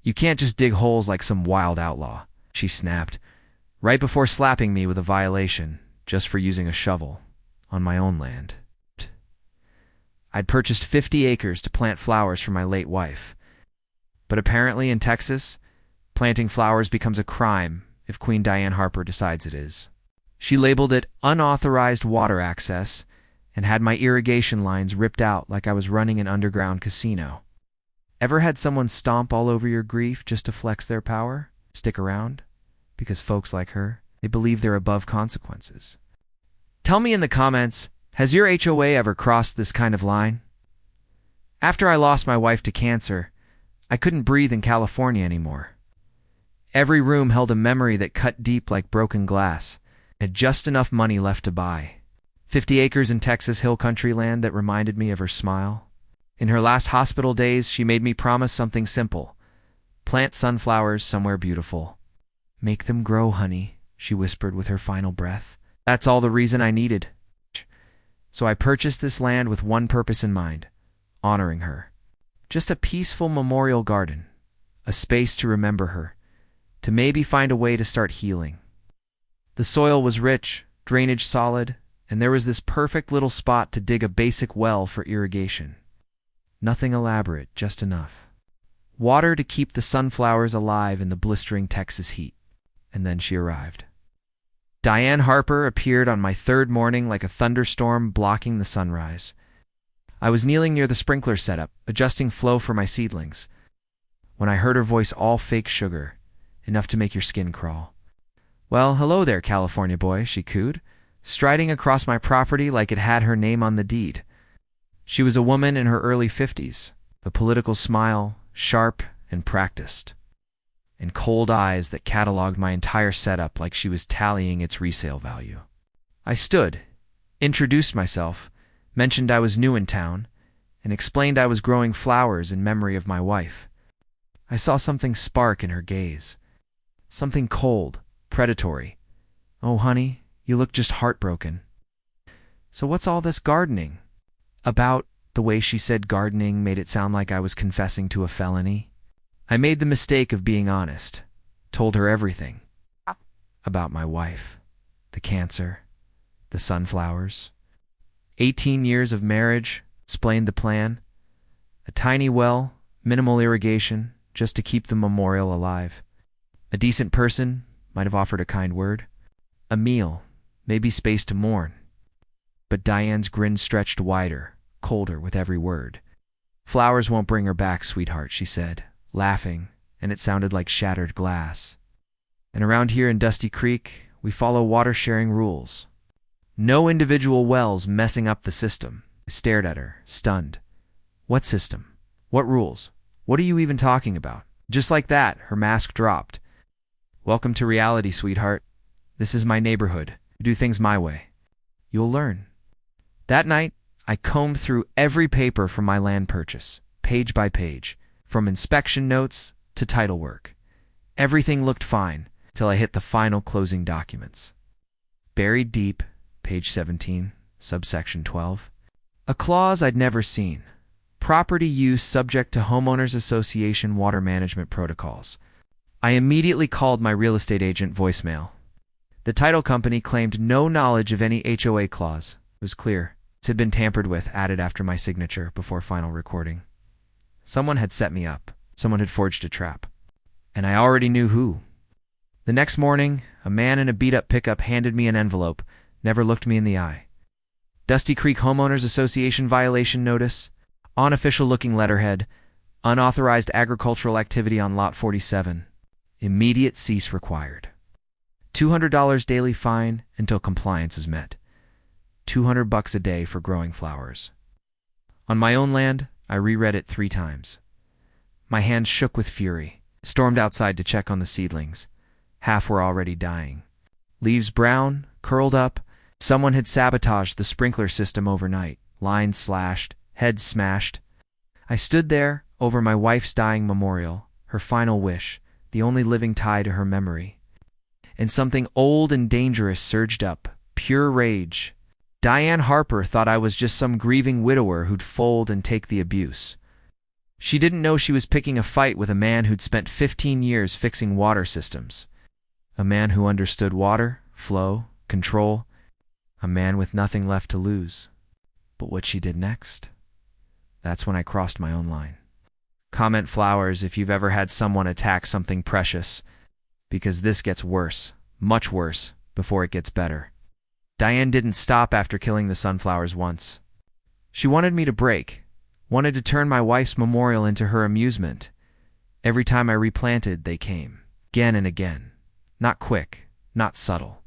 You can't just dig holes like some wild outlaw, she snapped, right before slapping me with a violation just for using a shovel on my own land. I'd purchased 50 acres to plant flowers for my late wife. But apparently in Texas, planting flowers becomes a crime if Queen Diane Harper decides it is. She labeled it unauthorized water access and had my irrigation lines ripped out like I was running an underground casino. Ever had someone stomp all over your grief just to flex their power? Stick around? Because folks like her, they believe they're above consequences. Tell me in the comments, has your HOA ever crossed this kind of line? After I lost my wife to cancer, I couldn't breathe in California anymore. Every room held a memory that cut deep like broken glass, and just enough money left to buy. 50 acres in Texas hill country land that reminded me of her smile. In her last hospital days, she made me promise something simple. Plant sunflowers somewhere beautiful. Make them grow, honey, she whispered with her final breath. That's all the reason I needed. So I purchased this land with one purpose in mind, honoring her. Just a peaceful memorial garden, a space to remember her, to maybe find a way to start healing. The soil was rich, drainage solid, and there was this perfect little spot to dig a basic well for irrigation. Nothing elaborate, just enough. Water to keep the sunflowers alive in the blistering Texas heat. And then she arrived. Diane Harper appeared on my third morning like a thunderstorm blocking the sunrise. I was kneeling near the sprinkler setup, adjusting flow for my seedlings, when I heard her voice all fake sugar, enough to make your skin crawl. Well, hello there, California boy, she cooed, striding across my property like it had her name on the deed. She was a woman in her early 50s, a political smile, sharp and practiced, and cold eyes that cataloged my entire setup like she was tallying its resale value. I stood, introduced myself, mentioned I was new in town, and explained I was growing flowers in memory of my wife. I saw something spark in her gaze. Something cold, predatory. Oh, honey, you look just heartbroken. So what's all this gardening about? The way she said gardening made it sound like I was confessing to a felony. I made the mistake of being honest, told her everything. About my wife, the cancer, the sunflowers. 18 years of marriage, explained the plan. A tiny well, minimal irrigation, just to keep the memorial alive. A decent person might have offered a kind word. A meal, maybe space to mourn. But Diane's grin stretched wider, colder with every word. Flowers won't bring her back, sweetheart, she said, laughing, and it sounded like shattered glass. And around here in Dusty Creek, we follow water-sharing rules. No individual wells messing up the system. I stared at her, stunned. What system? What rules? What are you even talking about? Just like that, her mask dropped. Welcome to reality, sweetheart. This is my neighborhood. I do things my way. You'll learn. That night, I combed through every paper from my land purchase, page by page, from inspection notes to title work. Everything looked fine till I hit the final closing documents. Buried deep, page 17, subsection 12. A clause I'd never seen. Property use subject to homeowners association water management protocols. I immediately called my real estate agent voicemail. The title company claimed no knowledge of any HOA clause. It was clear. It had been tampered with, added after my signature before final recording. Someone had set me up. Someone had forged a trap. And I already knew who. The next morning, a man in a beat-up pickup handed me an envelope, never looked me in the eye. Dusty Creek Homeowners Association violation notice, unofficial-looking letterhead, unauthorized agricultural activity on Lot 47. Immediate cease required. $200 daily fine until compliance is met. $200 a day for growing flowers. On my own land, I reread it 3 times. My hands shook with fury. Stormed outside to check on the seedlings. Half were already dying. Leaves brown, curled up. Someone had sabotaged the sprinkler system overnight. Lines slashed, heads smashed. I stood there over my wife's dying memorial, her final wish, the only living tie to her memory. And something old and dangerous surged up, pure rage. Diane Harper thought I was just some grieving widower who'd fold and take the abuse. She didn't know she was picking a fight with a man who'd spent 15 years fixing water systems. A man who understood water, flow, control. A man with nothing left to lose. But what she did next? That's when I crossed my own line. Comment flowers if you've ever had someone attack something precious, because this gets worse, much worse, before it gets better. Diane didn't stop after killing the sunflowers once. She wanted me to break, wanted to turn my wife's memorial into her amusement. Every time I replanted, they came, again and again. Not quick, not subtle.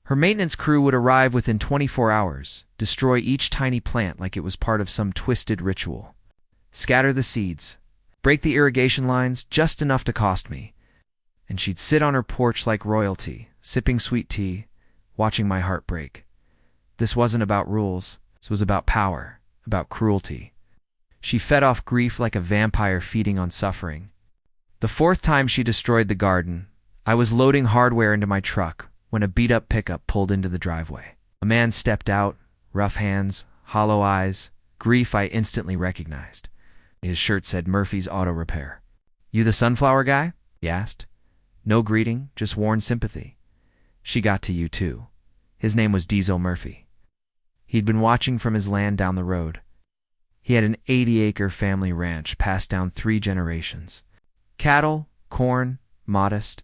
Her maintenance crew would arrive within 24 hours, destroy each tiny plant like it was part of some twisted ritual. Scatter the seeds, break the irrigation lines just enough to cost me. And she'd sit on her porch like royalty, sipping sweet tea, watching my heart break. This wasn't about rules. This was about power, about cruelty. She fed off grief like a vampire feeding on suffering. The fourth time she destroyed the garden, I was loading hardware into my truck when a beat-up pickup pulled into the driveway. A man stepped out, rough hands, hollow eyes, grief I instantly recognized. His shirt said Murphy's Auto Repair. "You the sunflower guy?" he asked. No greeting, just worn sympathy. She got to you too. His name was Diesel Murphy. He'd been watching from his land down the road. He had an 80-acre family ranch passed down 3 generations. Cattle, corn, modest.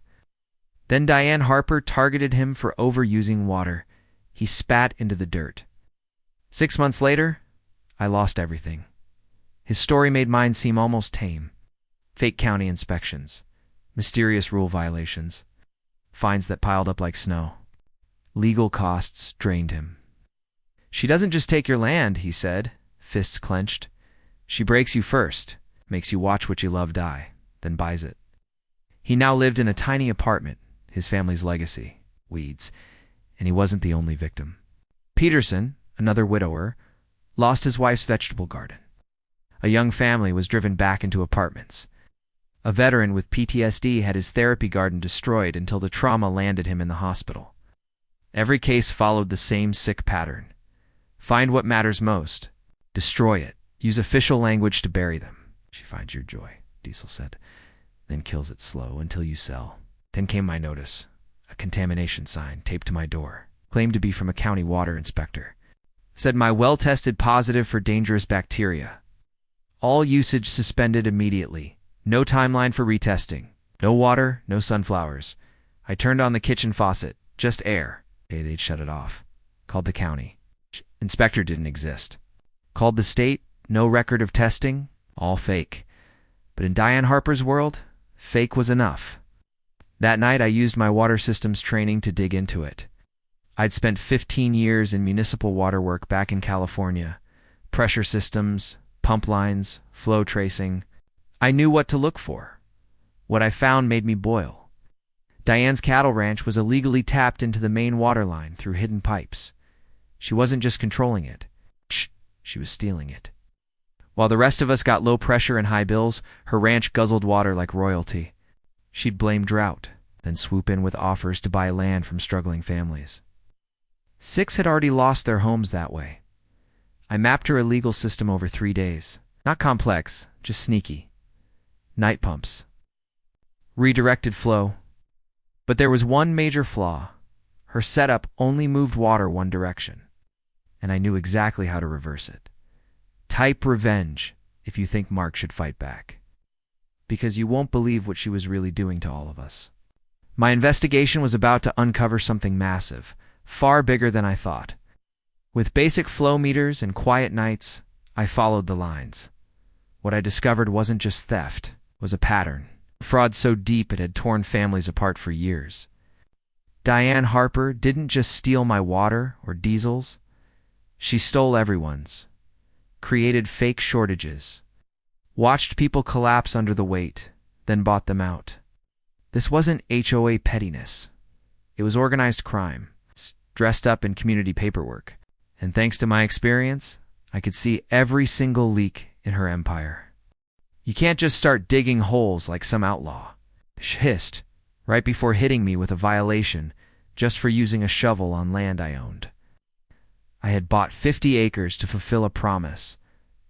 Then Diane Harper targeted him for overusing water. He spat into the dirt. 6 months later, I lost everything. His story made mine seem almost tame. Fake county inspections, mysterious rule violations, fines that piled up like snow. Legal costs drained him. "She doesn't just take your land," he said, fists clenched. "She breaks you first, makes you watch what you love die, then buys it." He now lived in a tiny apartment, his family's legacy, weeds, and he wasn't the only victim. Peterson, another widower, lost his wife's vegetable garden. A young family was driven back into apartments. A veteran with PTSD had his therapy garden destroyed until the trauma landed him in the hospital. Every case followed the same sick pattern. Find what matters most. Destroy it. Use official language to bury them. "She finds your joy," Diesel said, "then kills it slow until you sell." Then came my notice. A contamination sign taped to my door. Claimed to be from a county water inspector. Said my well tested positive for dangerous bacteria. All usage suspended immediately. No timeline for retesting. No water, no sunflowers. I turned on the kitchen faucet. Just air. They'd shut it off. Called the county. Inspector didn't exist. Called the state. No record of testing. All fake. But in Diane Harper's world, fake was enough. That night I used my water systems training to dig into it. I'd spent 15 years in municipal water work back in California. Pressure systems, pump lines, flow tracing. I knew what to look for. What I found made me boil. Diane's cattle ranch was illegally tapped into the main water line through hidden pipes. She wasn't just controlling it. She was stealing it. While the rest of us got low pressure and high bills, her ranch guzzled water like royalty. She'd blame drought, then swoop in with offers to buy land from struggling families. 6 had already lost their homes that way. I mapped her illegal system over 3 days. Not complex, just sneaky. Night pumps. Redirected flow. But there was one major flaw. Her setup only moved water one direction. And I knew exactly how to reverse it. Type revenge if you think Mark should fight back. Because you won't believe what she was really doing to all of us. My investigation was about to uncover something massive, far bigger than I thought. With basic flow meters and quiet nights, I followed the lines. What I discovered wasn't just theft, it was a pattern. Fraud so deep it had torn families apart for years. Diane Harper didn't just steal my water or diesels. She stole everyone's. Created fake shortages. Watched people collapse under the weight, then bought them out. This wasn't HOA pettiness. It was organized crime, dressed up in community paperwork. And thanks to my experience, I could see every single leak in her empire. You can't just start digging holes like some outlaw. She hissed, right before hitting me with a violation just for using a shovel on land I owned. I had bought 50 acres to fulfill a promise,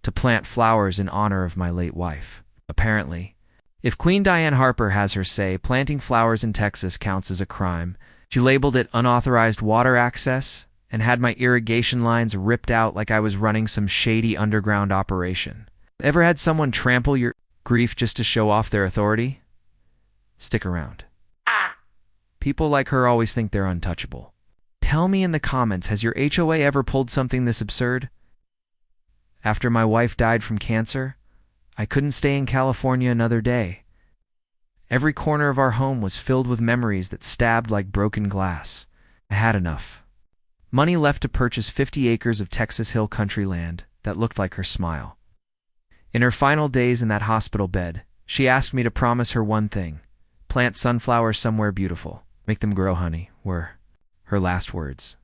to plant flowers in honor of my late wife. Apparently, if Queen Diane Harper has her say, planting flowers in Texas counts as a crime. She labeled it unauthorized water access and had my irrigation lines ripped out like I was running some shady underground operation. Ever had someone trample your grief just to show off their authority? Stick around. People like her always think they're untouchable. Tell me in the comments, has your HOA ever pulled something this absurd? After my wife died from cancer, I couldn't stay in California another day. Every corner of our home was filled with memories that stabbed like broken glass. I had enough. Money left to purchase 50 acres of Texas Hill country land that looked like her smile. In her final days in that hospital bed, she asked me to promise her one thing: plant sunflowers somewhere beautiful. Make them grow, honey, were her last words.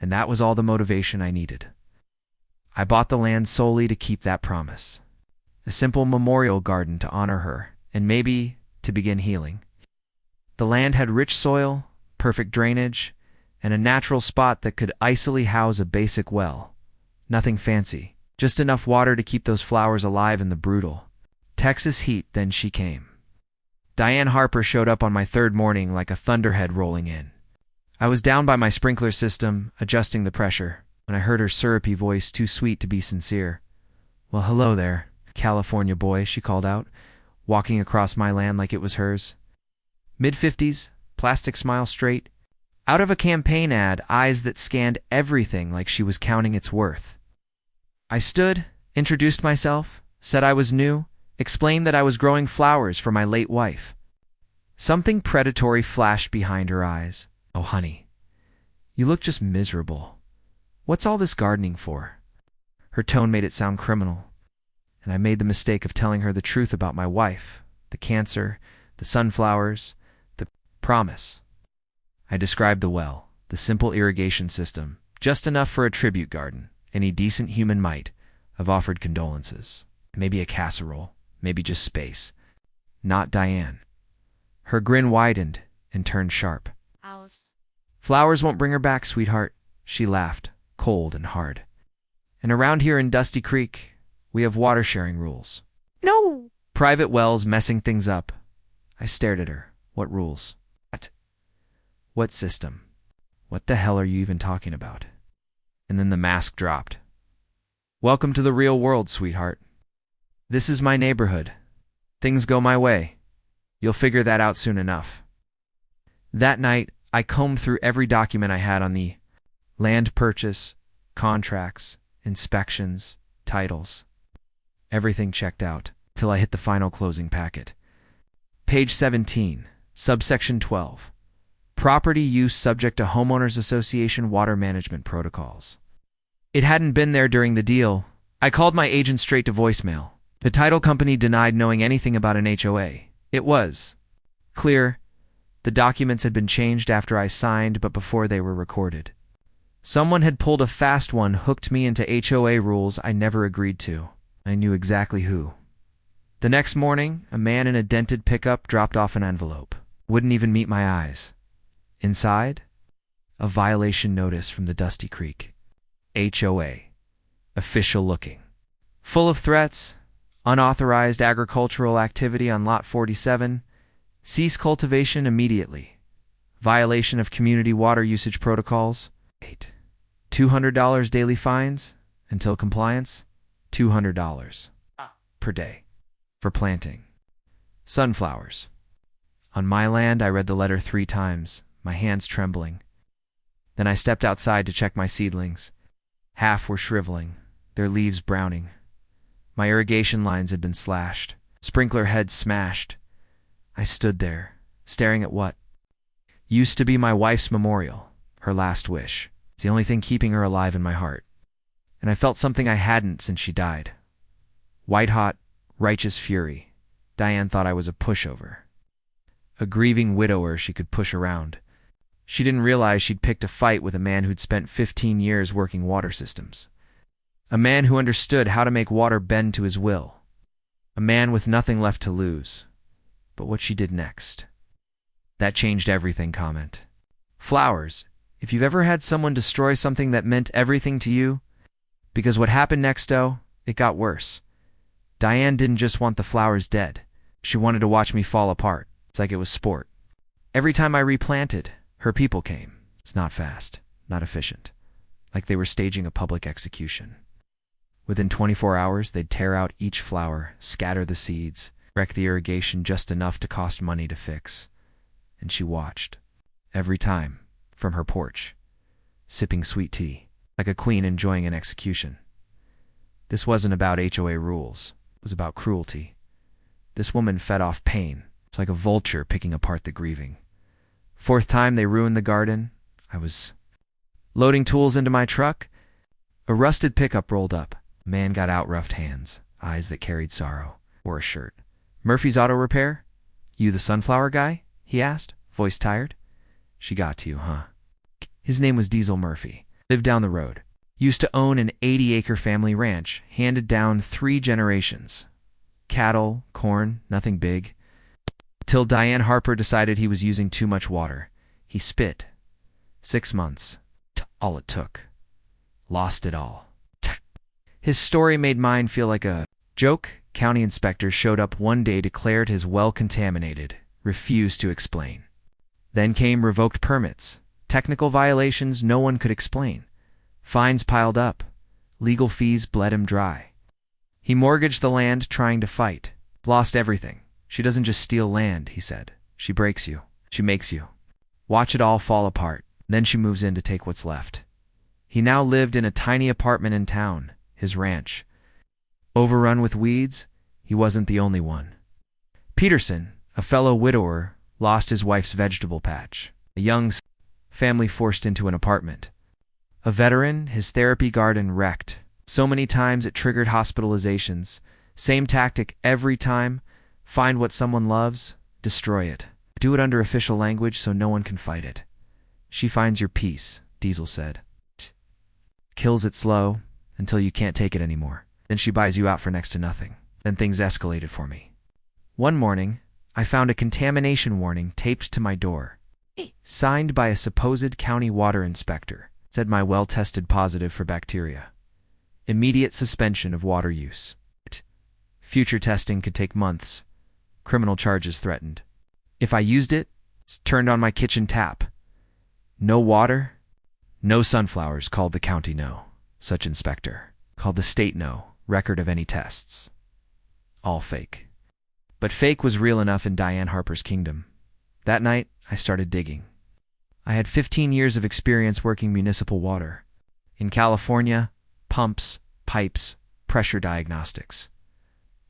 And that was all the motivation I needed. I bought the land solely to keep that promise. A simple memorial garden to honor her, and maybe to begin healing. The land had rich soil, perfect drainage, and a natural spot that could icily house a basic well. Nothing fancy, just enough water to keep those flowers alive in the brutal Texas heat. Then she came. Diane Harper showed up on my third morning like a thunderhead rolling in. I was down by my sprinkler system, adjusting the pressure, when I heard her syrupy voice, too sweet to be sincere. "Well, hello there, California boy," she called out, walking across my land like it was hers. Mid-50s, plastic smile straight, out of a campaign ad, eyes that scanned everything like she was counting its worth. I stood, introduced myself, said I was new, explained that I was growing flowers for my late wife. Something predatory flashed behind her eyes. "Oh, honey, you look just miserable. What's all this gardening for?" Her tone made it sound criminal, and I made the mistake of telling her the truth about my wife, the cancer, the sunflowers, the promise. I described the well, the simple irrigation system, just enough for a tribute garden. Any decent human might have offered condolences. Maybe a casserole, maybe just space. Not Diane. Her grin widened and turned sharp. "Flowers won't bring her back, sweetheart," she laughed, cold and hard. "And around here in Dusty Creek, we have water sharing rules." "No!" "Private wells messing things up." I stared at her. "What rules? What system? What the hell are you even talking about?" And then the mask dropped. "Welcome to the real world, sweetheart. This is my neighborhood. Things go my way. You'll figure that out soon enough." That night, I combed through every document I had on the land purchase, contracts, inspections, titles. Everything checked out, till I hit the final closing packet. Page 17, subsection 12. Property use subject to Homeowners Association water management protocols. It hadn't been there during the deal. I called my agent straight to voicemail. The title company denied knowing anything about an HOA. It was clear the documents had been changed after I signed, but before they were recorded. Someone had pulled a fast one, hooked me into HOA rules I never agreed to. I knew exactly who. The next morning, a man in a dented pickup dropped off an envelope. Wouldn't even meet my eyes. Inside, a violation notice from the Dusty Creek HOA. Official looking. Full of threats. Unauthorized agricultural activity on Lot 47. Cease cultivation immediately. Violation of community water usage protocols. 8. $200 daily fines until compliance. $200 per day for planting sunflowers. On my land, I read the letter 3 times, my hands trembling. Then I stepped outside to check my seedlings. Half were shriveling, their leaves browning. My irrigation lines had been slashed, sprinkler heads smashed. I stood there, staring at what used to be my wife's memorial, her last wish. It's the only thing keeping her alive in my heart. And I felt something I hadn't since she died. White-hot, righteous fury. Diane thought I was a pushover. A grieving widower she could push around. She didn't realize she'd picked a fight with a man who'd spent 15 years working water systems. A man who understood how to make water bend to his will. A man with nothing left to lose. But what she did next. That changed everything. Comment. Flowers. If you've ever had someone destroy something that meant everything to you, because what happened next, though, It got worse. Diane didn't just want the flowers dead. She wanted to watch me fall apart. It's like it was sport. Every time I replanted, her people came. It's not fast, not efficient. Like they were staging a public execution. Within 24 hours, they'd tear out each flower, scatter the seeds, wreck the irrigation just enough to cost money to fix. And she watched. Every time, from her porch, sipping sweet tea, like a queen enjoying an execution. This wasn't about HOA rules. It was about cruelty. This woman fed off pain. It's like a vulture picking apart the grieving. Fourth time they ruined the garden, I was loading tools into my truck. A rusted pickup rolled up. A man got out, roughed hands, eyes that carried sorrow. Wore a shirt. "Murphy's Auto Repair? You the sunflower guy?" he asked, voice tired. "She got to you, huh?" His name was Diesel Murphy. Lived down the road. Used to own an 80-acre family ranch, handed down 3 generations. Cattle, corn, nothing big. Till Diane Harper decided he was using too much water. He spit. 6 months. All it took. Lost it all. His story made mine feel like a joke. County inspector showed up one day, declared his well contaminated, refused to explain. Then came revoked permits. Technical violations no one could explain. Fines piled up. Legal fees bled him dry. He mortgaged the land trying to fight. Lost everything. She doesn't just steal land, he said. She breaks you. She makes you. Watch it all fall apart. Then she moves in to take what's left. He now lived in a tiny apartment in town, his ranch. Overrun with weeds, he wasn't the only one. Peterson, a fellow widower, lost his wife's vegetable patch. A young family forced into an apartment. A veteran, his therapy garden wrecked. So many times it triggered hospitalizations. Same tactic every time. Find what someone loves, destroy it. Do it under official language so no one can fight it. She finds your peace, Diesel said. Kills it slow, until you can't take it anymore. Then she buys you out for next to nothing. Then things escalated for me. One morning, I found a contamination warning taped to my door. Signed by a supposed county water inspector. Said my well tested positive for bacteria. Immediate suspension of water use. Future testing could take months. Criminal charges threatened. If I used it, turned on my kitchen tap. No water, no sunflowers, called the county no. Such inspector. Called the state no. Record of any tests. All fake. But fake was real enough in Diane Harper's kingdom. That night, I started digging. I had 15 years of experience working municipal water. In California, pumps, pipes, pressure diagnostics.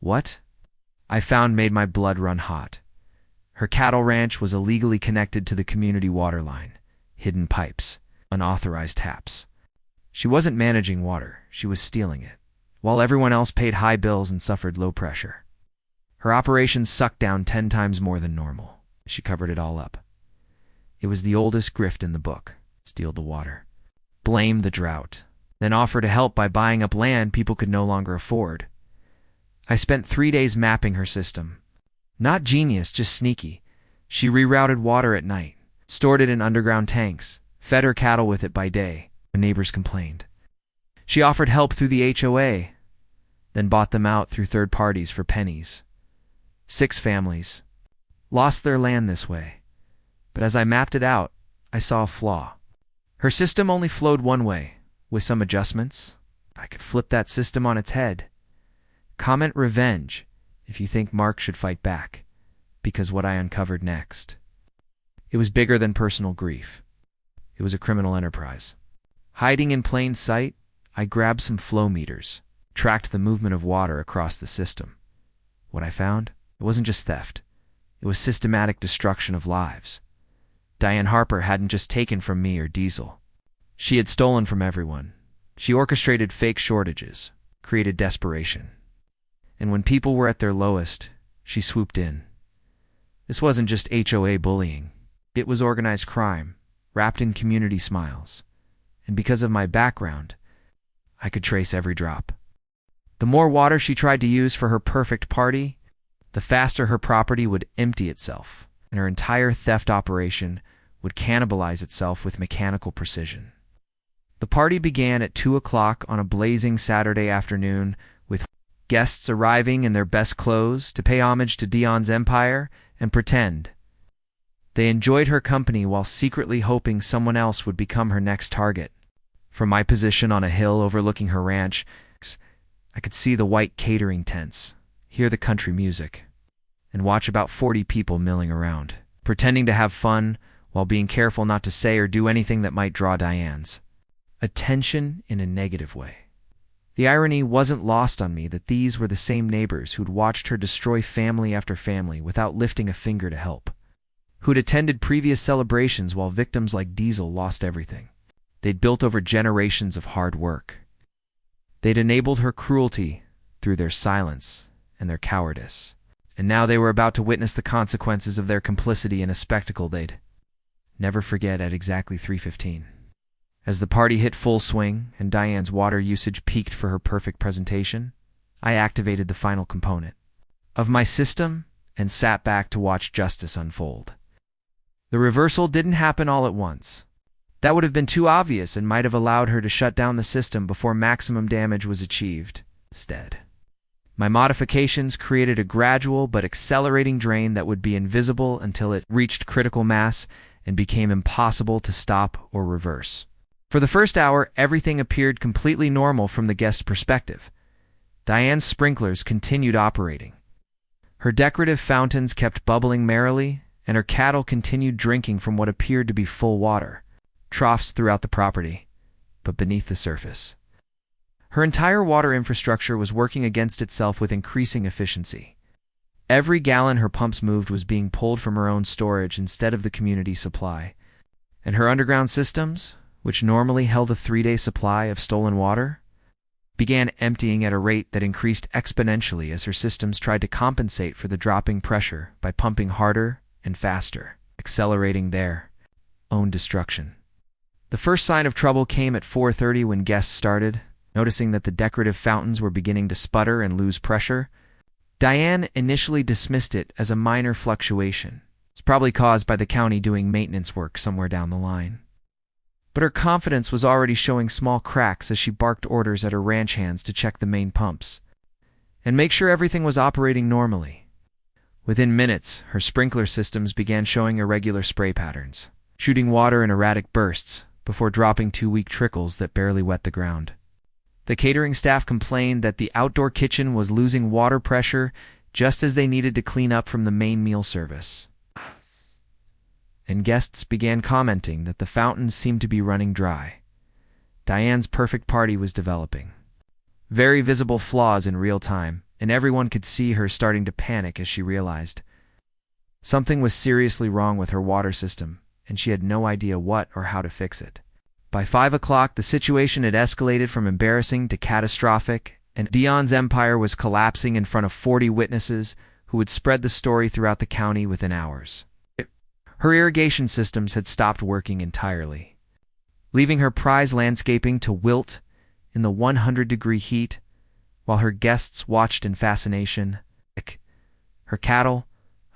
What I found made my blood run hot. Her cattle ranch was illegally connected to the community water line. Hidden pipes, unauthorized taps. She wasn't managing water, she was stealing it, while everyone else paid high bills and suffered low pressure. Her operations sucked down 10 times more than normal. She covered it all up. It was the oldest grift in the book. Steal the water. Blame the drought. Then offer to help by buying up land people could no longer afford. I spent 3 days mapping her system. Not genius, just sneaky. She rerouted water at night, stored it in underground tanks, fed her cattle with it by day when neighbors complained. She offered help through the HOA, then bought them out through third parties for pennies. 6 families lost their land this way. But as I mapped it out, I saw a flaw. Her system only flowed one way. With some adjustments, I could flip that system on its head. Comment revenge if you think Mark should fight back, because what I uncovered next. It was bigger than personal grief. It was a criminal enterprise. Hiding in plain sight, I grabbed some flow meters, tracked the movement of water across the system. What I found? It wasn't just theft. It was systematic destruction of lives. Diane Harper hadn't just taken from me or Diesel. She had stolen from everyone. She orchestrated fake shortages, created desperation. And when people were at their lowest, she swooped in. This wasn't just HOA bullying. It was organized crime, wrapped in community smiles. And because of my background, I could trace every drop. The more water she tried to use for her perfect party, the faster her property would empty itself, and her entire theft operation would cannibalize itself with mechanical precision. The party began at 2 o'clock on a blazing Saturday afternoon with guests arriving in their best clothes to pay homage to Dion's empire and pretend they enjoyed her company while secretly hoping someone else would become her next target. From my position on a hill overlooking her ranch, I could see the white catering tents, hear the country music, and watch about 40 people milling around, pretending to have fun while being careful not to say or do anything that might draw Diane's attention in a negative way. The irony wasn't lost on me that these were the same neighbors who'd watched her destroy family after family without lifting a finger to help, who'd attended previous celebrations while victims like Diesel lost everything they'd built over generations of hard work. They'd enabled her cruelty through their silence and their cowardice, and now they were about to witness the consequences of their complicity in a spectacle they'd never forget. At exactly 3:15. As the party hit full swing and Diane's water usage peaked for her perfect presentation, I activated the final component of my system and sat back to watch justice unfold. The reversal didn't happen all at once. That would have been too obvious and might have allowed her to shut down the system before maximum damage was achieved. Instead, my modifications created a gradual but accelerating drain that would be invisible until it reached critical mass and became impossible to stop or reverse. For the first hour, everything appeared completely normal from the guest perspective. Diane's sprinklers continued operating. Her decorative fountains kept bubbling merrily, and her cattle continued drinking from what appeared to be full water troughs throughout the property, but beneath the surface. Her entire water infrastructure was working against itself with increasing efficiency. Every gallon her pumps moved was being pulled from her own storage instead of the community supply, and her underground systems, which normally held a 3-day supply of stolen water, began emptying at a rate that increased exponentially as her systems tried to compensate for the dropping pressure by pumping harder and faster, accelerating their own destruction. The first sign of trouble came at 4:30 when guests started, noticing that the decorative fountains were beginning to sputter and lose pressure. Diane initially dismissed it as a minor fluctuation. It's probably caused by the county doing maintenance work somewhere down the line. But her confidence was already showing small cracks as she barked orders at her ranch hands to check the main pumps and make sure everything was operating normally. Within minutes, her sprinkler systems began showing irregular spray patterns, shooting water in erratic bursts before dropping 2 weak trickles that barely wet the ground. The catering staff complained that the outdoor kitchen was losing water pressure just as they needed to clean up from the main meal service. And guests began commenting that the fountains seemed to be running dry. Diane's perfect party was developing. Very visible flaws in real time, and everyone could see her starting to panic as she realized something was seriously wrong with her water system, and she had no idea what or how to fix it. By 5 o'clock, the situation had escalated from embarrassing to catastrophic, and Dion's empire was collapsing in front of 40 witnesses who would spread the story throughout the county within hours. Her irrigation systems had stopped working entirely, leaving her prize landscaping to wilt in the 100-degree heat while her guests watched in fascination. Her cattle,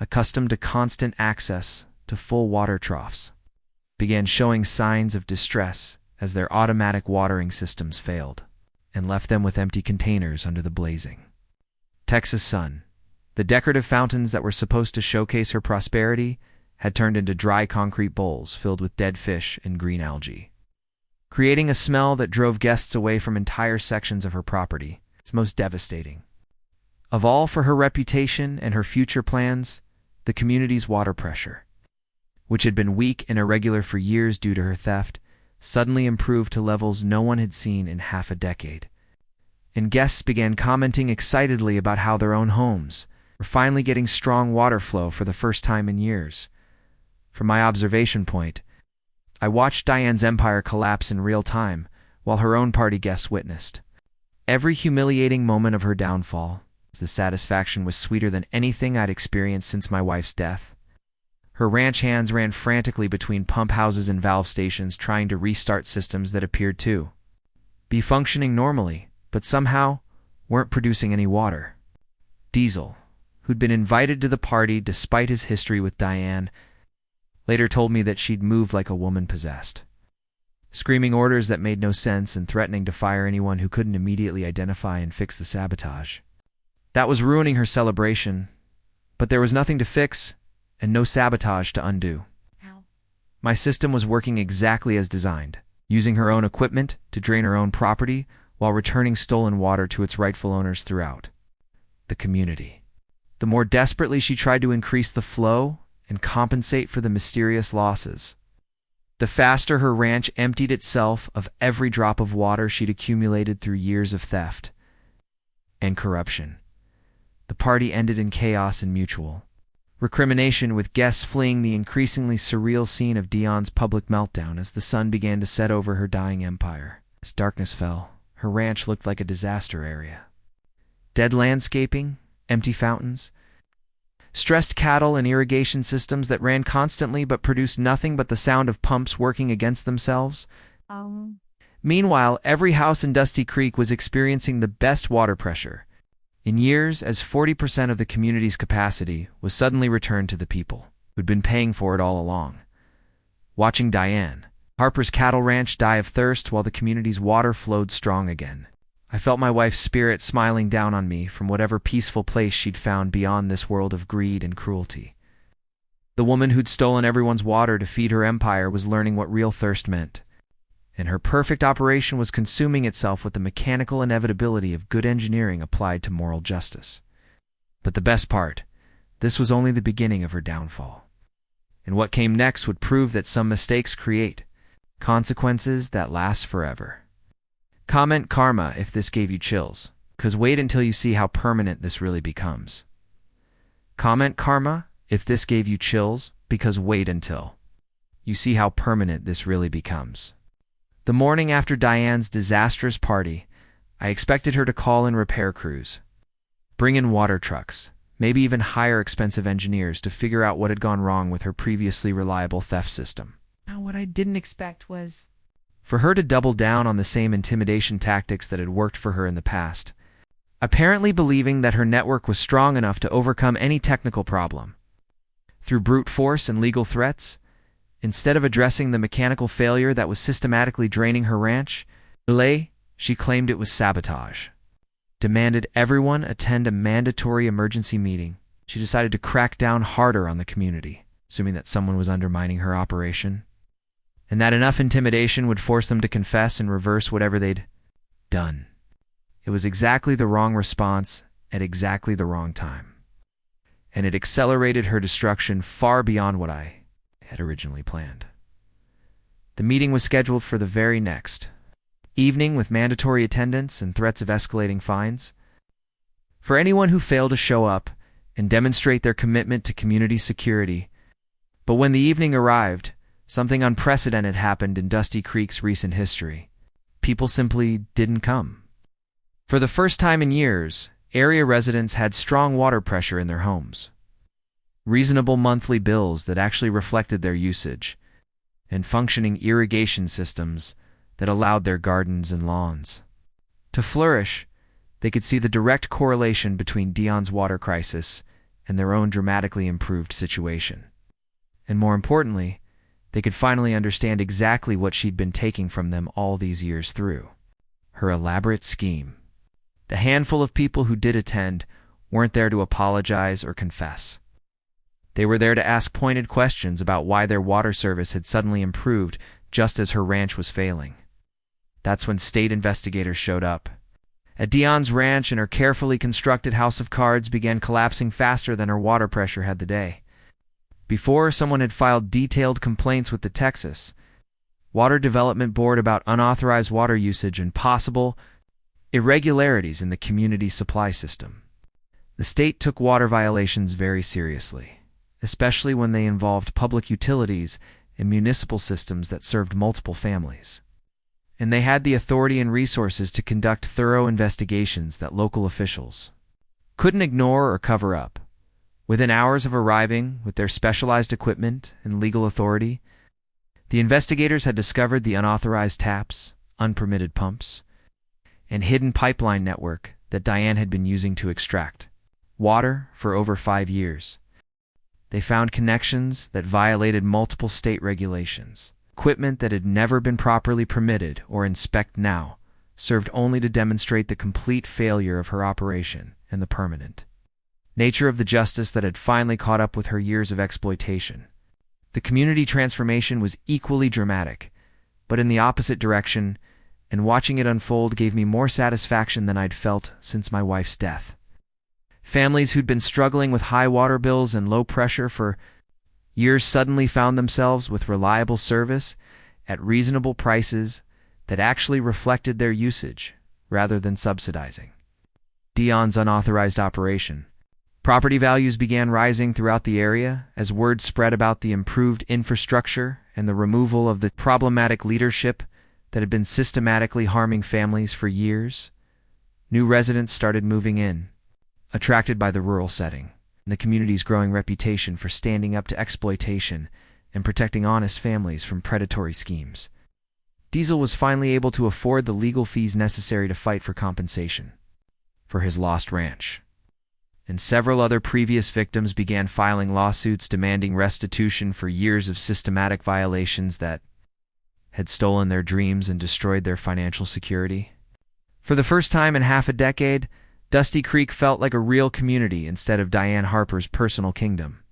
accustomed to constant access to full water troughs, began showing signs of distress as their automatic watering systems failed and left them with empty containers under the blazing Texas sun. The decorative fountains that were supposed to showcase her prosperity had turned into dry concrete bowls filled with dead fish and green algae, creating a smell that drove guests away from entire sections of her property. It's most devastating of all for her reputation and her future plans, the community's water pressure, which had been weak and irregular for years due to her theft, suddenly improved to levels no one had seen in half a decade. And guests began commenting excitedly about how their own homes were finally getting strong water flow for the first time in years. From my observation point, I watched Diane's empire collapse in real time while her own party guests witnessed every humiliating moment of her downfall. The satisfaction was sweeter than anything I'd experienced since my wife's death. Her ranch hands ran frantically between pump houses and valve stations trying to restart systems that appeared to be functioning normally, but somehow weren't producing any water. Diesel, who'd been invited to the party despite his history with Diane, later told me that she'd moved like a woman possessed, screaming orders that made no sense and threatening to fire anyone who couldn't immediately identify and fix the sabotage. That was ruining her celebration, but there was nothing to fix and no sabotage to undo. Ow. My system was working exactly as designed, using her own equipment to drain her own property while returning stolen water to its rightful owners throughout the community. The more desperately she tried to increase the flow and compensate for the mysterious losses, the faster her ranch emptied itself of every drop of water she'd accumulated through years of theft and corruption. The party ended in chaos and mutual recrimination, with guests fleeing the increasingly surreal scene of Dion's public meltdown as the sun began to set over her dying empire. As darkness fell, her ranch looked like a disaster area. Dead landscaping, empty fountains, stressed cattle, and irrigation systems that ran constantly but produced nothing but the sound of pumps working against themselves. Meanwhile, every house in Dusty Creek was experiencing the best water pressure in years, as 40% of the community's capacity was suddenly returned to the people who'd been paying for it all along. Watching Diane, Harper's cattle ranch, die of thirst while the community's water flowed strong again, I felt my wife's spirit smiling down on me from whatever peaceful place she'd found beyond this world of greed and cruelty. The woman who'd stolen everyone's water to feed her empire was learning what real thirst meant, and her perfect operation was consuming itself with the mechanical inevitability of good engineering applied to moral justice. But the best part, this was only the beginning of her downfall. And what came next would prove that some mistakes create consequences that last forever. Comment karma if this gave you chills, 'cause wait until you see how permanent this really becomes. Comment karma if this gave you chills, because wait until you see how permanent this really becomes. The morning after Diane's disastrous party, I expected her to call in repair crews, bring in water trucks, maybe even hire expensive engineers to figure out what had gone wrong with her previously reliable theft system. Now, what I didn't expect was for her to double down on the same intimidation tactics that had worked for her in the past, apparently believing that her network was strong enough to overcome any technical problem. Through brute force and legal threats, instead of addressing the mechanical failure that was systematically draining her ranch, she claimed it was sabotage. Demanded everyone attend a mandatory emergency meeting. She decided to crack down harder on the community, assuming that someone was undermining her operation, and that enough intimidation would force them to confess and reverse whatever they'd done. It was exactly the wrong response at exactly the wrong time, and it accelerated her destruction far beyond what I had originally planned. The meeting was scheduled for the very next evening, with mandatory attendance and threats of escalating fines for anyone who failed to show up and demonstrate their commitment to community security. But when the evening arrived, something unprecedented happened in Dusty Creek's recent history. People simply didn't come. For the first time in years, area residents had strong water pressure in their homes, reasonable monthly bills that actually reflected their usage, and functioning irrigation systems that allowed their gardens and lawns to flourish. They could see the direct correlation between Dion's water crisis and their own dramatically improved situation. And more importantly, they could finally understand exactly what she'd been taking from them all these years through her elaborate scheme. The handful of people who did attend weren't there to apologize or confess. They were there to ask pointed questions about why their water service had suddenly improved just as her ranch was failing. That's when state investigators showed up. At Dion's ranch, and her carefully constructed house of cards began collapsing faster than her water pressure had the day. Before, someone had filed detailed complaints with the Texas Water Development Board about unauthorized water usage and possible irregularities in the community's supply system. The state took water violations very seriously, especially when they involved public utilities and municipal systems that served multiple families. And they had the authority and resources to conduct thorough investigations that local officials couldn't ignore or cover up. Within hours of arriving with their specialized equipment and legal authority, the investigators had discovered the unauthorized taps, unpermitted pumps, and hidden pipeline network that Diane had been using to extract water for over 5 years. They found connections that violated multiple state regulations, equipment that had never been properly permitted or inspected now, served only to demonstrate the complete failure of her operation and the permanent nature of the justice that had finally caught up with her years of exploitation. The community transformation was equally dramatic, but in the opposite direction, and watching it unfold gave me more satisfaction than I'd felt since my wife's death. Families who'd been struggling with high water bills and low pressure for years suddenly found themselves with reliable service at reasonable prices that actually reflected their usage rather than subsidizing Dion's unauthorized operation. Property values began rising throughout the area as word spread about the improved infrastructure and the removal of the problematic leadership that had been systematically harming families for years. New residents started moving in, attracted by the rural setting and the community's growing reputation for standing up to exploitation and protecting honest families from predatory schemes. Diesel was finally able to afford the legal fees necessary to fight for compensation for his lost ranch. And several other previous victims began filing lawsuits demanding restitution for years of systematic violations that had stolen their dreams and destroyed their financial security. For the first time in half a decade, Dusty Creek felt like a real community instead of Diane Harper's personal kingdom.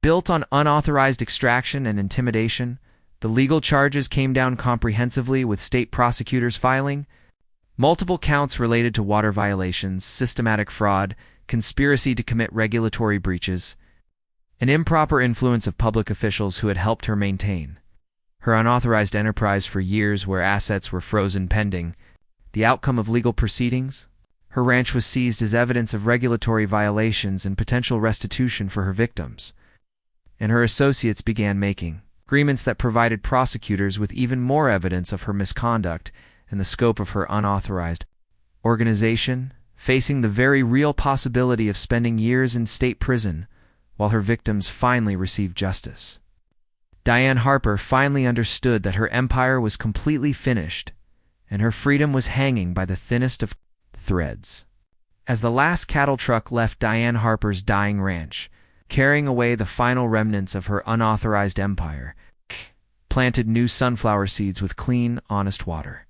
Built on unauthorized extraction and intimidation, the legal charges came down comprehensively, with state prosecutors filing multiple counts related to water violations, systematic fraud, conspiracy to commit regulatory breaches, and improper influence of public officials who had helped her maintain her unauthorized enterprise for years, where assets were frozen pending the outcome of legal proceedings. Her ranch was seized as evidence of regulatory violations and potential restitution for her victims, and her associates began making agreements that provided prosecutors with even more evidence of her misconduct and the scope of her unauthorized organization, facing the very real possibility of spending years in state prison while her victims finally received justice. Diane Harper finally understood that her empire was completely finished and her freedom was hanging by the thinnest of threads. As the last cattle truck left Diane Harper's dying ranch, carrying away the final remnants of her unauthorized empire, planted new sunflower seeds with clean, honest water.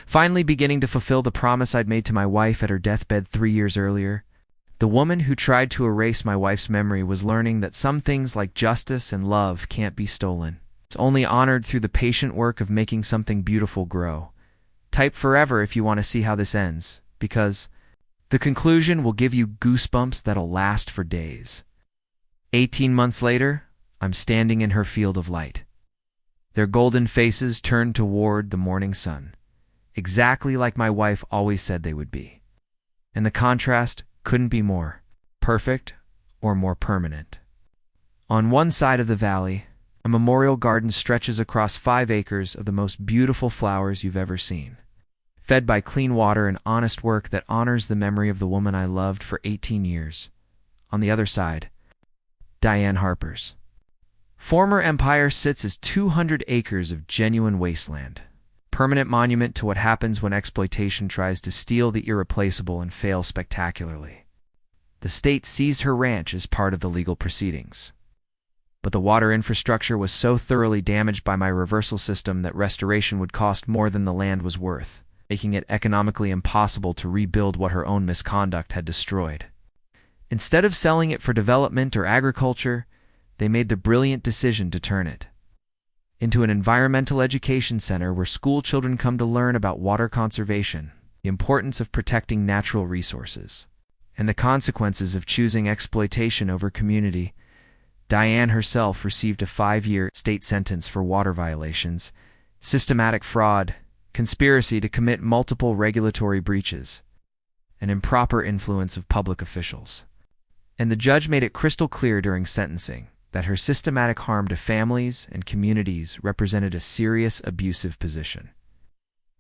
Finally beginning to fulfill the promise I'd made to my wife at her deathbed 3 years earlier, the woman who tried to erase my wife's memory was learning that some things like justice and love can't be stolen. It's only honored through the patient work of making something beautiful grow. Type forever if you want to see how this ends, because the conclusion will give you goosebumps that'll last for days. 18 months later, I'm standing in her field of light. Their golden faces turned toward the morning sun, exactly like my wife always said they would be. And the contrast couldn't be more perfect or more permanent. On one side of the valley, a memorial garden stretches across 5 acres of the most beautiful flowers you've ever seen, fed by clean water and honest work that honors the memory of the woman I loved for 18 years. On the other side, Diane Harper's former empire sits as 200 acres of genuine wasteland, permanent monument to what happens when exploitation tries to steal the irreplaceable and fail spectacularly. The state seized her ranch as part of the legal proceedings, but the water infrastructure was so thoroughly damaged by my reversal system that restoration would cost more than the land was worth, making it economically impossible to rebuild what her own misconduct had destroyed. Instead of selling it for development or agriculture, they made the brilliant decision to turn it into an environmental education center where school children come to learn about water conservation, the importance of protecting natural resources, and the consequences of choosing exploitation over community. Diane herself received a 5-year state sentence for water violations, systematic fraud, conspiracy to commit multiple regulatory breaches, and improper influence of public officials. And the judge made it crystal clear during sentencing that her systematic harm to families and communities represented a serious abusive position.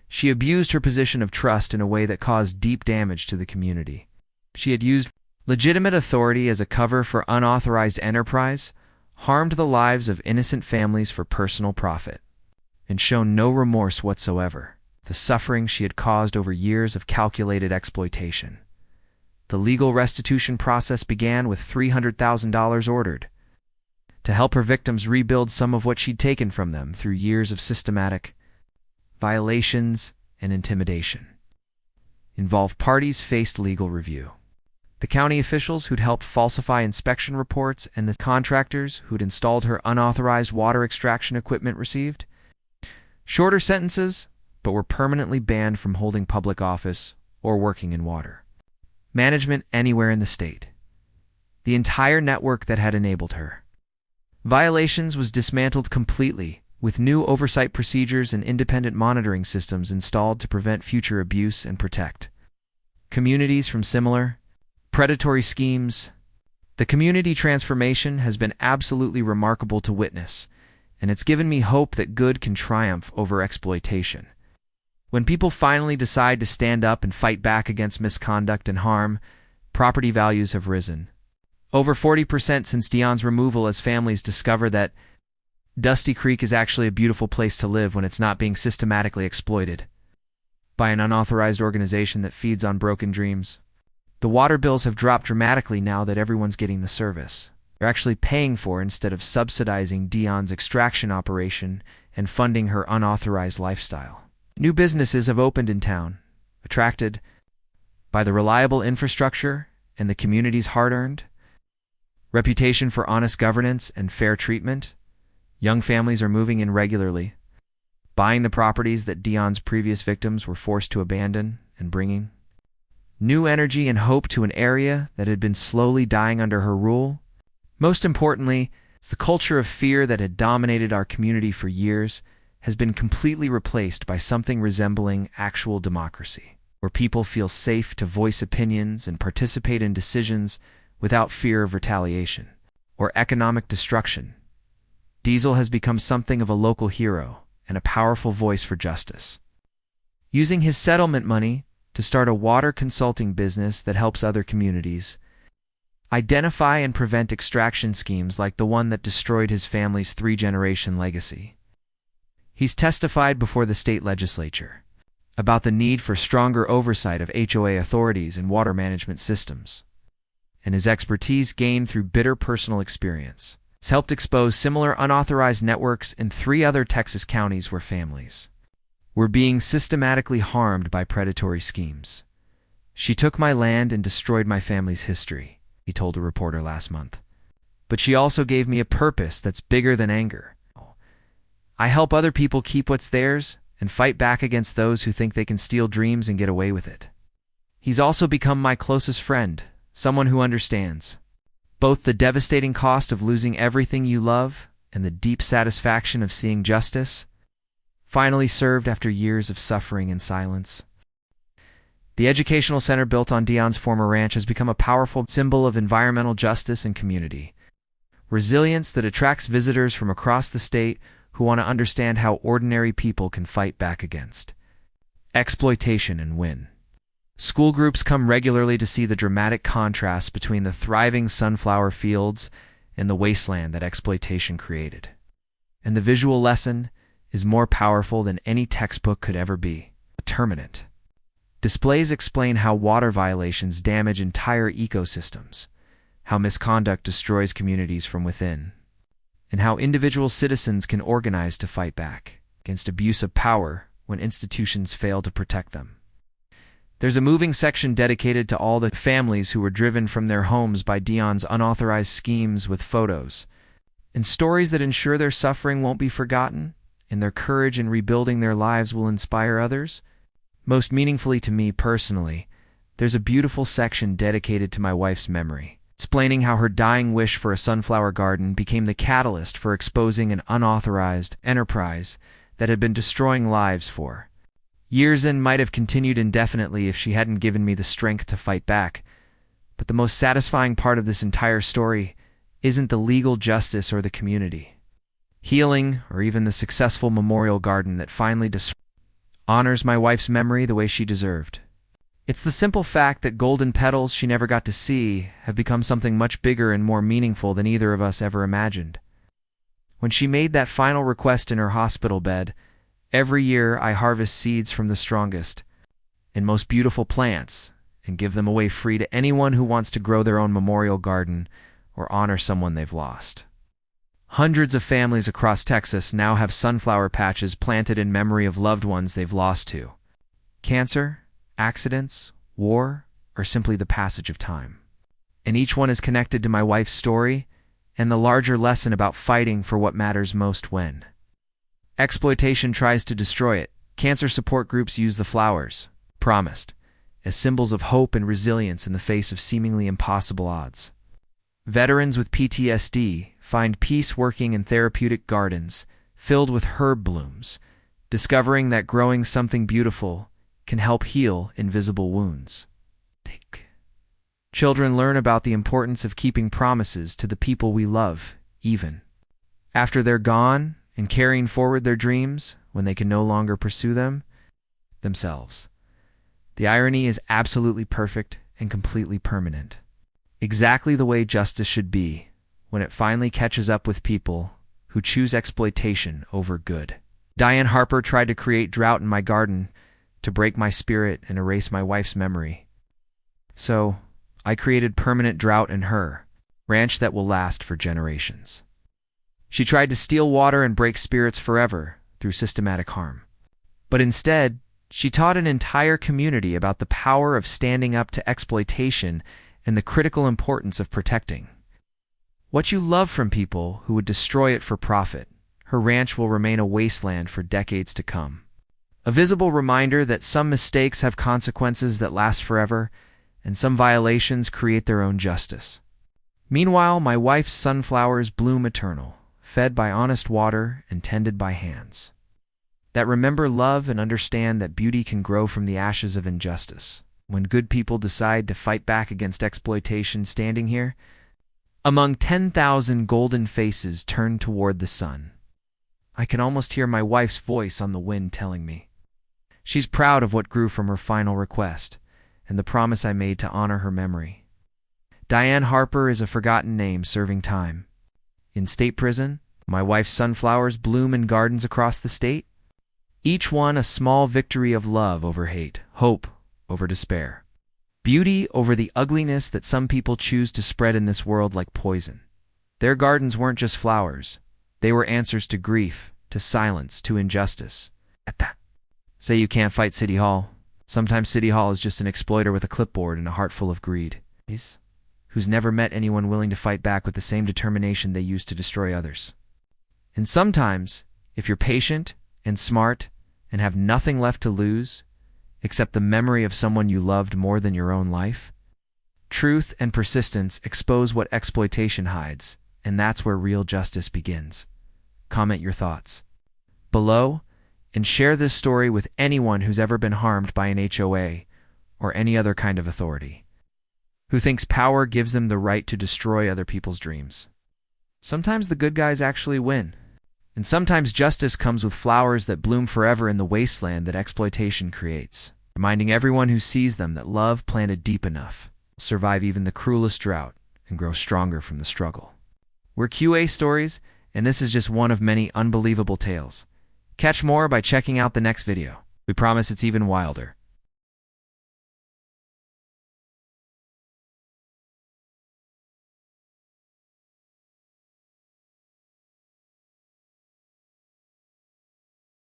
She abused her position of trust in a way that caused deep damage to the community. She had used legitimate authority as a cover for unauthorized enterprise, harmed the lives of innocent families for personal profit, and shown no remorse whatsoever for the suffering she had caused over years of calculated exploitation. The legal restitution process began with $300,000 ordered to help her victims rebuild some of what she'd taken from them through years of systematic violations and intimidation. Involved parties faced legal review. The county officials who'd helped falsify inspection reports and the contractors who'd installed her unauthorized water extraction equipment received shorter sentences, but were permanently banned from holding public office or working in water management anywhere in the state. The entire network that had enabled her violations was dismantled completely, with new oversight procedures and independent monitoring systems installed to prevent future abuse and protect communities from similar predatory schemes. The community transformation has been absolutely remarkable to witness, and it's given me hope that good can triumph over exploitation. When people finally decide to stand up and fight back against misconduct and harm, property values have risen over 40% since Dion's removal, as families discover that Dusty Creek is actually a beautiful place to live when it's not being systematically exploited by an unauthorized organization that feeds on broken dreams. The water bills have dropped dramatically now that everyone's getting the service they're actually paying for, instead of subsidizing Dion's extraction operation and funding her unauthorized lifestyle. New businesses have opened in town, attracted by the reliable infrastructure and the community's hard-earned reputation for honest governance and fair treatment. Young families are moving in regularly, buying the properties that Dion's previous victims were forced to abandon, and bringing new energy and hope to an area that had been slowly dying under her rule. Most importantly, the culture of fear that had dominated our community for years has been completely replaced by something resembling actual democracy, where people feel safe to voice opinions and participate in decisions without fear of retaliation or economic destruction. Diesel has become something of a local hero and a powerful voice for justice, using his settlement money to start a water consulting business that helps other communities identify and prevent extraction schemes like the one that destroyed his family's 3-generation legacy. He's testified before the state legislature about the need for stronger oversight of HOA authorities and water management systems, and his expertise gained through bitter personal experience has helped expose similar unauthorized networks in 3 other Texas counties where families were being systematically harmed by predatory schemes. "She took my land and destroyed my family's history," he told a reporter last month. "But she also gave me a purpose that's bigger than anger. I help other people keep what's theirs and fight back against those who think they can steal dreams and get away with it." He's also become my closest friend, someone who understands both the devastating cost of losing everything you love and the deep satisfaction of seeing justice finally served after years of suffering and silence. The educational center built on Dion's former ranch has become a powerful symbol of environmental justice and community resilience that attracts visitors from across the state who want to understand how ordinary people can fight back against exploitation and win. School groups come regularly to see the dramatic contrast between the thriving sunflower fields and the wasteland that exploitation created. And the visual lesson is more powerful than any textbook could ever be. A terminant. Displays explain how water violations damage entire ecosystems, how misconduct destroys communities from within, and how individual citizens can organize to fight back against abuse of power when institutions fail to protect them. There's a moving section dedicated to all the families who were driven from their homes by Dion's unauthorized schemes, with photos and stories that ensure their suffering won't be forgotten and their courage in rebuilding their lives will inspire others. Most meaningfully to me personally, there's a beautiful section dedicated to my wife's memory, explaining how her dying wish for a sunflower garden became the catalyst for exposing an unauthorized enterprise that had been destroying lives for years and might have continued indefinitely if she hadn't given me the strength to fight back. But the most satisfying part of this entire story isn't the legal justice or the community healing or even the successful memorial garden that finally honors my wife's memory the way she deserved. It's the simple fact that golden petals she never got to see have become something much bigger and more meaningful than either of us ever imagined. When she made that final request in her hospital bed, "Every year I harvest seeds from the strongest and most beautiful plants and give them away free to anyone who wants to grow their own memorial garden or honor someone they've lost." Hundreds of families across Texas now have sunflower patches planted in memory of loved ones they've lost to cancer, accidents, war, or simply the passage of time. and each one is connected to my wife's story and the larger lesson about fighting for what matters most when exploitation tries to destroy it. Cancer support groups use the flowers, promised, as symbols of hope and resilience in the face of seemingly impossible odds. Veterans with PTSD find peace working in therapeutic gardens filled with herb blooms, discovering that growing something beautiful can help heal invisible wounds. Children learn about the importance of keeping promises to the people we love, even after they're gone, and carrying forward their dreams when they can no longer pursue them themselves. The irony is absolutely perfect and completely permanent. Exactly the way justice should be when it finally catches up with people who choose exploitation over good. Diane Harper tried to create drought in my garden to break my spirit and erase my wife's memory. So, I created permanent drought in her ranch that will last for generations. She tried to steal water and break spirits forever through systematic harm. But instead, she taught an entire community about the power of standing up to exploitation and the critical importance of protecting what you love from people who would destroy it for profit. Her ranch will remain a wasteland for decades to come. A visible reminder that some mistakes have consequences that last forever, and some violations create their own justice. Meanwhile, my wife's sunflowers bloom eternal, fed by honest water and tended by hands that remember love and understand that beauty can grow from the ashes of injustice. When good people decide to fight back against exploitation, standing here, among 10,000 golden faces turned toward the sun, I can almost hear my wife's voice on the wind telling me she's proud of what grew from her final request and the promise I made to honor her memory. Diane Harper is a forgotten name serving time. In state prison, my wife's sunflowers bloom in gardens across the state, each one a small victory of love over hate, hope over despair, beauty over the ugliness that some people choose to spread in this world like poison. Their gardens weren't just flowers. They were answers to grief, to silence, to injustice. Say you can't fight City Hall. Sometimes City Hall is just an exploiter with a clipboard and a heart full of greed, who's never met anyone willing to fight back with the same determination they use to destroy others. And sometimes, if you're patient and smart and have nothing left to lose, except the memory of someone you loved more than your own life, truth and persistence expose what exploitation hides, and that's where real justice begins. Comment your thoughts below, and share this story with anyone who's ever been harmed by an HOA or any other kind of authority, who thinks power gives them the right to destroy other people's dreams. Sometimes the good guys actually win, and sometimes justice comes with flowers that bloom forever in the wasteland that exploitation creates, reminding everyone who sees them that love planted deep enough will survive even the cruelest drought and grow stronger from the struggle. We're QA Stories, and this is just one of many unbelievable tales. Catch more by checking out the next video. We promise it's even wilder.